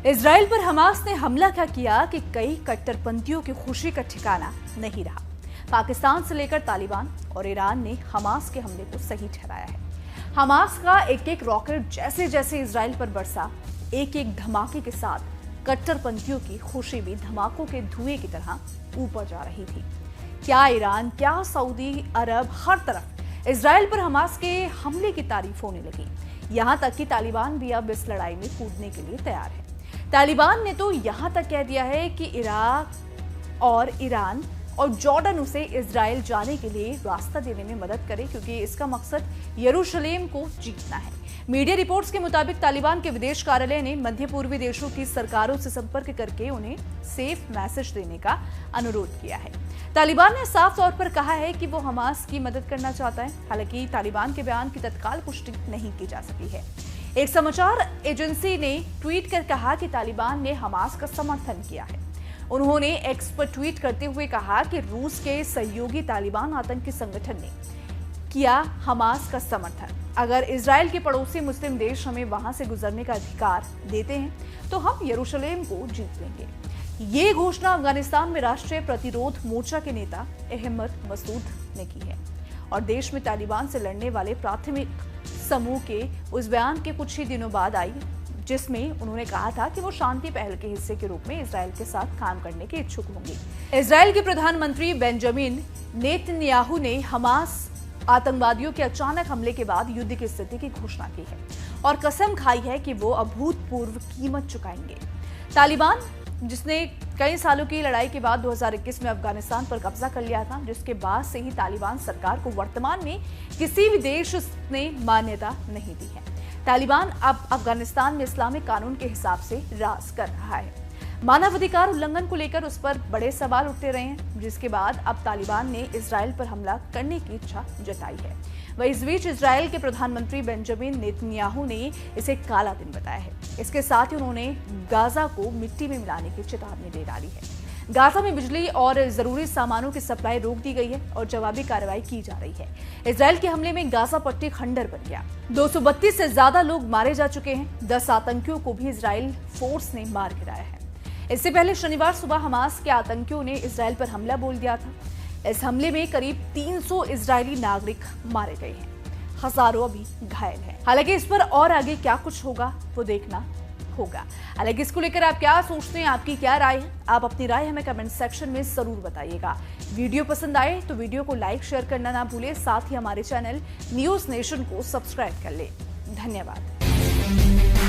Israel पर Hamas ने हमला क्या किया कि कई कट्टरपंथियों की खुशी का ठिकाना नहीं रहा। पाकिस्तान से लेकर तालिबान और ईरान ने हमास के हमले को सही ठहराया है। हमास का एक एक रॉकेट जैसे जैसे इजराइल पर बरसा, एक एक धमाके के साथ कट्टरपंथियों की खुशी भी धमाकों के धुएं की तरह ऊपर जा रही थी। क्या ईरान, क्या सऊदी अरब, हर तरफ इजराइल पर हमास के हमले की तारीफ होने लगी। यहां तक कि तालिबान भी अब इस लड़ाई में कूदने के लिए तैयार है। तालिबान ने तो यहां तक कह दिया है कि इराक और ईरान और जॉर्डन उसे इजराइल जाने के लिए रास्ता देने में मदद करे, क्योंकि इसका मकसद यरूशलेम को जीतना है। मीडिया रिपोर्ट्स के मुताबिक तालिबान के विदेश कार्यालय ने मध्य पूर्वी देशों की सरकारों से संपर्क करके उन्हें सेफ मैसेज देने का अनुरोध किया है। तालिबान ने साफ तौर पर कहा है कि वो हमास की मदद करना चाहता है। हालांकि तालिबान के बयान की तत्काल पुष्टि नहीं की जा सकी है। एक समाचार एजेंसी ने ट्वीट कर कहा कि तालिबान ने हमास का समर्थन किया है। उन्होंने एक्स पर ट्वीट करते हुए कहा कि रूस के सहयोगी तालिबान आतंकी संगठन ने किया हमास का समर्थन। अगर इजराइल के पड़ोसी मुस्लिम देश हमें वहां से गुजरने का अधिकार देते हैं तो हम यरूशलेम को जीत लेंगे। ये घोषणा अफगानिस्तान में राष्ट्रीय प्रतिरोध मोर्चा के नेता अहमद मसूद ने की है और देश में तालिबान से लड़ने वाले प्राथमिक समूह के उस बयान के कुछ ही दिनों बाद आई, जिसमें उन्होंने कहा था कि वो शांति पहल के हिस्से के रूप में इजराइल के साथ काम करने के इच्छुक होंगे। इजराइल के प्रधानमंत्री बेंजामिन नेतन्याहू ने हमास आतंकवादियों के अचानक हमले के बाद युद्ध की स्थिति की घोषणा की है और कसम खाई है कि वो अभूतपूर्व कीमत चुकाएंगे। तालिबान, जिसने कई सालों की लड़ाई के बाद 2021 में अफगानिस्तान पर कब्जा कर लिया था, जिसके बाद से ही तालिबान सरकार को वर्तमान में किसी भी देश ने मान्यता नहीं दी है। तालिबान अब अफगानिस्तान में इस्लामिक कानून के हिसाब से राज कर रहा है। मानवाधिकार उल्लंघन को लेकर उस पर बड़े सवाल उठते रहे हैं, जिसके बाद अब तालिबान ने इजराइल पर हमला करने की इच्छा जताई है। वहीं इस बीच इजराइल के प्रधानमंत्री बेंजामिन नेतन्याहू ने इसे काला दिन बताया है। इसके साथ ही उन्होंने गाजा को मिट्टी में मिलाने की चेतावनी दे डाली है। गाजा में बिजली और जरूरी सामानों की सप्लाई रोक दी गई है और जवाबी कार्रवाई की जा रही है। इजराइल के हमले में गाजा पट्टी खंडर बन गया। 232 से ज्यादा लोग मारे जा चुके हैं। 10 आतंकियों को भी इजराइल फोर्स ने मार गिराया है। इससे पहले शनिवार सुबह हमास के आतंकियों ने इजराइल पर हमला बोल दिया था। इस हमले में करीब 300 इजरायली नागरिक मारे गए हैं, हजारों अभी घायल हैं। हालांकि इस पर और आगे क्या कुछ होगा वो देखना होगा। हालांकि इसको लेकर आप क्या सोचते हैं, आपकी क्या राय है? आप अपनी राय हमें कमेंट सेक्शन में जरूर बताइएगा। वीडियो पसंद आए तो वीडियो को लाइक शेयर करना ना भूलें। साथ ही हमारे चैनल न्यूज नेशन को सब्सक्राइब कर लें। धन्यवाद।